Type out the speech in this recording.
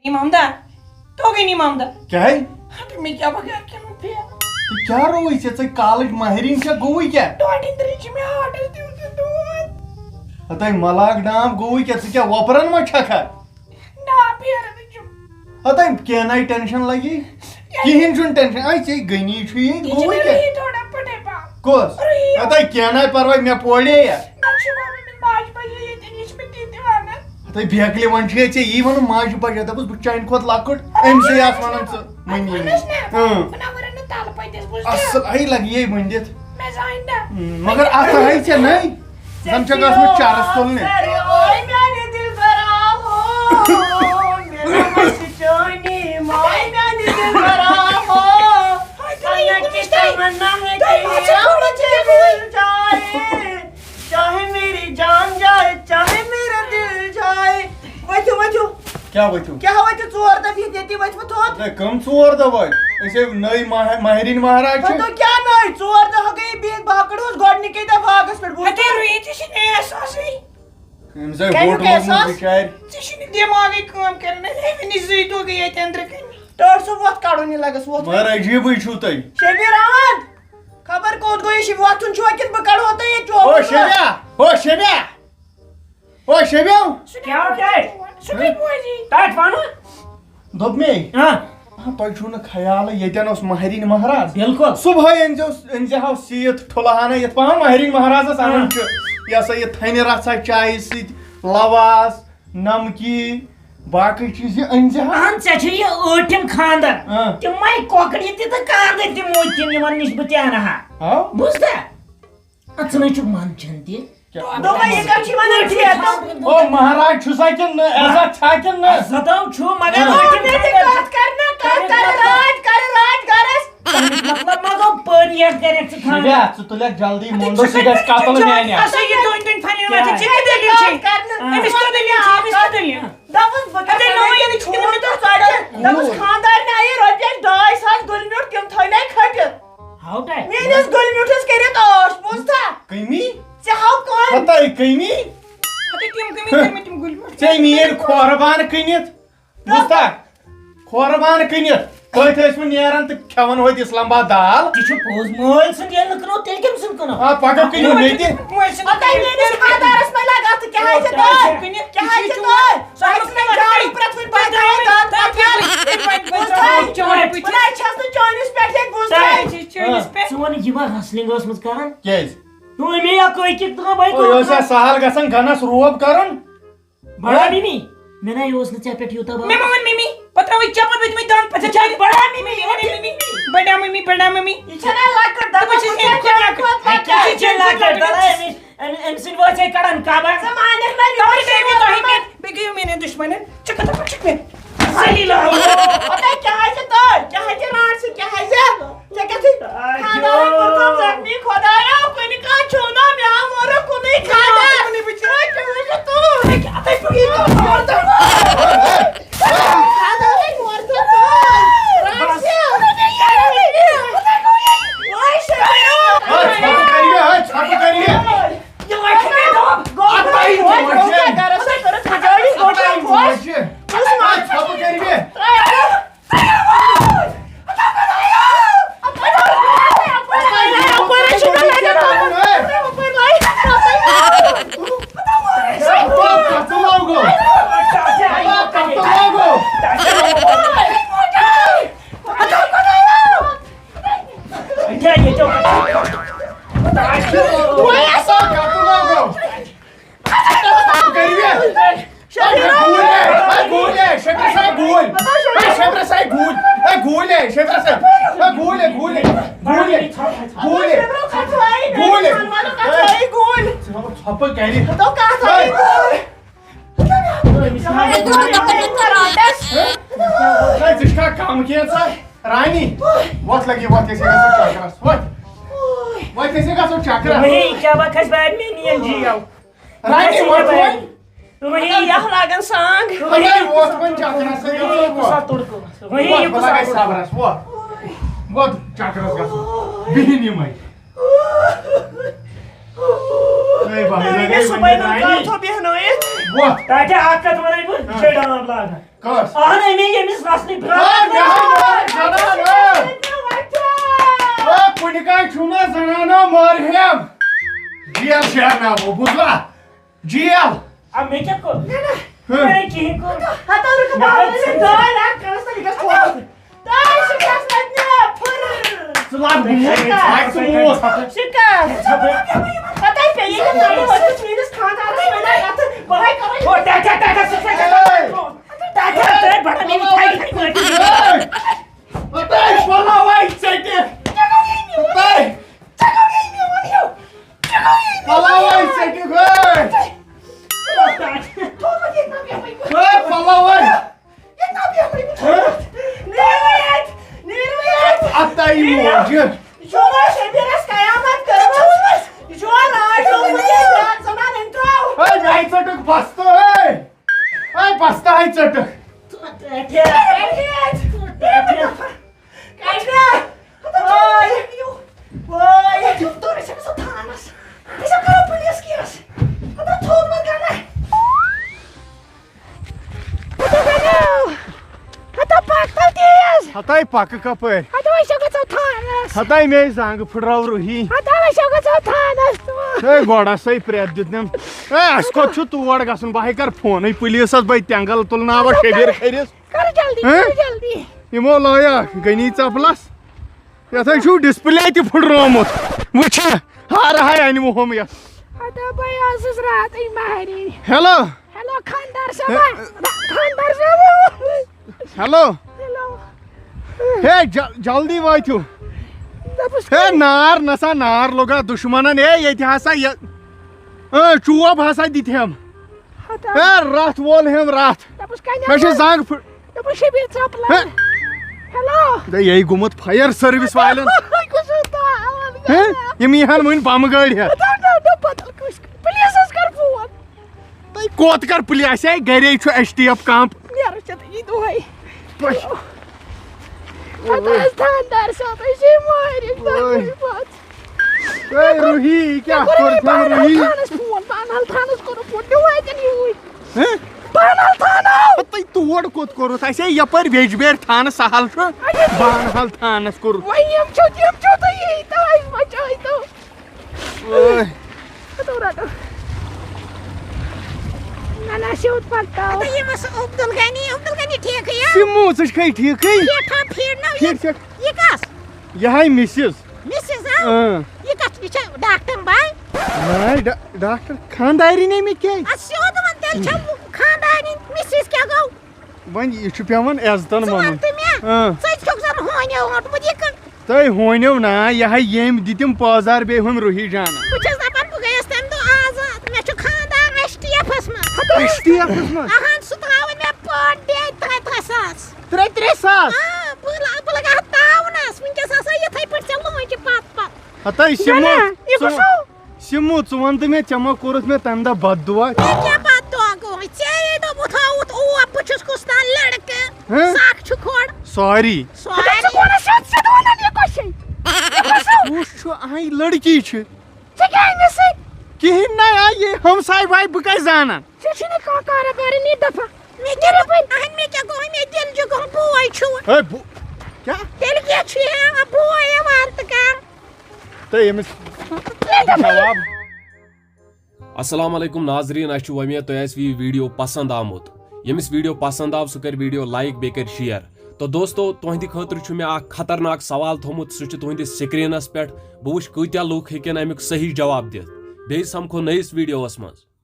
इमामदार तो गई इमामदार क्या है तो मैं क्या बगैर क्या मैं पिया तो क्या रोई से कालच माहिरीन क्या गोई क्या टोटिंद्रीची मी ऑर्डर दिवते दोन आता मलाक नाम गोई क्या वपरन मा छका ना पियर बिचु आता क्या नाई टेंशन लगी किहिन जुन टेंशन आई चे गनी छु ये गोई क्या थोड़ा पटे पा कोस आता क्या नाई परवाय मैं पोड़े या नशुबा में माज बजे ये निश में दीते वाना आता बेकले वन छे चे ई वन माज बजे दबस बु चाइन खोत लाकुट एम से आस वनन स मनी बनावरन ताल पाइतेस बुझ असल आई लगी ये मंदित मैं जाइंदा मगर आता है चे नहीं हम जगह में चारस तोलने ओए मेरे दिल भरा हो मेरा मस्तानी मोय मेरे दिल भरा हो अल्लाह की तमन्ना है कि मुझे भूल जाए चाहे मेरी जान जाए चाहे मेरा दिल जाए वचो क्या बचो क्या हवा तो चोर दा भी देती वच तो अरे कम चोर दवाई ऐसे नई माहिरीन महाराज तो क्या नहीं चोर दा हो गई बीत बाकड़ उस गॉड निके दा भागस पर बोल अते रुई तिशने एहसासई इनसे वोट मांगने बिचार तिशने दिमागी काम करने है निजी तो गई है अंदर कहीं तोर सो वत काढो नहीं लगस वत मार अजीब ही छु तई शेबीर अहमद खबर कोत गई शि वतुन छु किन बकड़ होता ये चो ओ शेबिया क्या होता है सुखी बुआजी ताट पानो दब में हां तो छु न ख्याल येतन उस माहिरीन महाराज बिल्कुल सुबह इंजे हाउ सीत ठोलाहाना यत पान माहिरीन महाराज सामन छु या सा ये थने रसा चाय सित लवास नमकीन बाकी चीज अंजे अहन से छ ये ओटिम खानदर तिमै कोकड़ी ति त खानदर ति मोतिम यमन निस्बत आना हां बुझता अचनै छु मान छन्ती दो मैं ये कर छी मने ठीक ओ महाराज छु सा के न ऐसा था के न सदाव छु मगर ओटिम बात करना कर राज गरस मतलब मगो परिया करे छ खान या तुले जल्दी मोंडो सिगस कातल में आने असो ये दोन फाने माथे चिके देली छ करना मिस्टर देली दबस बकते नो ये छोड़ तो साडे दबस खानदार ने ये रोजे 2.5 गुलम्यूट तुम थैले खट हाउ टाइ मेनेस गुलम्यूटस करे तो पूछता कमी चाहो कौन पता है कमी अते टीम कमी कर में तुम गुलम्यूट चे मीर खोरबान कनित बुझता खोरबान कनित कोई थे इसमें नियारन तो खवन होय इस्लामाबाद दाल ति छु पोज मोल सन ये नकरो तेल केम सन कनो आ पागो कनी नहीं थी अते मेनेस खानदारस में लगा तो क्या है तो क्या है तो साइड में गाड़ी प्रथम बात है चाय पूरा छस तो चाइनीज पैकेट बोलता है चाइनीज पैकेट सोन जिमा हसलिंग ओस मत करन केस तू मे या कोई कित तो भाई ओ योसा सहल गसन घनस रोब करन बड़ा मिमी मेरा योस न चैपेट युता बा मैं मम्मी मिमी पता हुई चपत में तुम्हें दान पचा चाय बड़ा मिमी बड़ा मिमी इछना लाग कर दब क्या चला कर दला एम सिन वो से कड़न काबा समाने में तो ही बेगियो मैंने दुश्मन है चकता पचक में सही लो पता क्या है तो क्या है रात से क्या है क्या कहते खाना प्रथम जख्मी खुदाया कोई नहीं का छोना मैं मोरो को नहीं खाना नहीं बिचारा क्या तो क्या आता है पगी को मारता खाना नहीं मारता रात से ओए छाप करिए ये लाइक में दो आई गोटा कर से कर खजाड़ी गोटा फॉस छाप करिए रानी वक्त लगी वक्त कैसे का चक्र वही क्या बखस बैठ में नियन जियो रानी वक्त वही यह लागन सांग वही वक्त बन चक्र से कुसा तोड़को वही कुसा साबरस वो चक्र का बिहिनी में ए भाई सुबह में का तो बहनों ये वो ताकि आकत वाले को छेड़ा ना लागा کس اہن امی ییٚمِس نسلہِ کُنہِ کانٛہہ چھُو نا زنانو مٲرہیم جیل شیرناوو بوٗزوا جیل مےٚ کیٛاہ کوٚر مےٚ کِہیٖنۍ کوٚر ہتاے پکہٕ کپٲرۍ ہتاے مے زنٛگ پھٕٹرٲو روٗہی ہے گۄڈٕ ہسا پرٛٮ۪تھ دیُتنم ہے اَسہِ کوٚت چھُ تور گژھُن بہٕ ہے کر فونٕے پُلیٖسس بہٕ تٮ۪نٛگل تُلناوا شبیٖر کھٔرِس یِمو لٲیا گٔنی ژپلس یتھ ہے چھُو ڈسپلے تہِ پھٕٹرومُت وٕچھ ہارٕ ہاے أنۍمو ہُم یتھ ہیلو ہیلو ہے جلدی وٲتِو ہے نار نسا نار لوٚگا دُشمنن ہے ییٚتہِ ہسا چوب ہسا دِتہم ہے رتھ وولہم رتھ مےٚ چھِ زنٛگ یہِ گوٚمُت فایر سٔروِس والٮ۪ن یِم یِہن وۄنۍ بمہٕ گٲڑۍ ہٮ۪تھ تُہۍ کوٚت کر پُلیٖس اَسہِ ہے گرے چھُ ایچ ٹی ایف کمپ روٗہی کیٛاہ کوٚرتھم روٗہی تُہۍ تور کوٚت کوٚرُتھ اَسہِ ہے یپٲرۍ ویجبیارِ تھانہٕ سہل چھُ بانہال تھانس کوٚرُتھ سِمو ژٕ چھکھے ٹھیٖکھٕے یہِ ہاے مِسِز ڈاکٹر خاندارِنۍ مےٚ کیٛازِ وۄنۍ یہِ چھُ پیٚوان عزتن وَنُن تُہۍ ہونیو نا یہِ ہاے ییٚمۍ دِتِم پٲزار بیٚیہِ ہُم روٗہی جانن ہتاے سِمو ژٕ وَن تہٕ مےٚ ژےٚ ما کوٚرُتھ مےٚ تمہِ دۄہ بد دُعا ساری کُس چھُ اَہے لڑکی چھِ کِہیٖنۍ نہ یہِ ہمساے باے بہٕ کتہِ زانن السلام علیکم ناظریٖن اَسہِ چھُ وۄمید تۄہہِ آسہِ یہِ ویٖڈیو پسنٛد آمُت ییٚمِس ویٖڈیو پسنٛد آو سُہ کرِ ویٖڈیو لایک بیٚیہِ کرِ شِیر تو دوستو تُہنٛدِ خٲطرٕ چھُ مےٚ اکھ خطرناک سوال تھوٚمُت سُہ چھُ تُہنٛدِس سکریٖنس پٮ۪ٹھ بہٕ وٕچھِ کۭتیاہ لُکھ ہیٚکن امیُک صحیح جواب دِتھ بیٚیہِ سمکھو نٔیِس ویٖڈیوس منٛز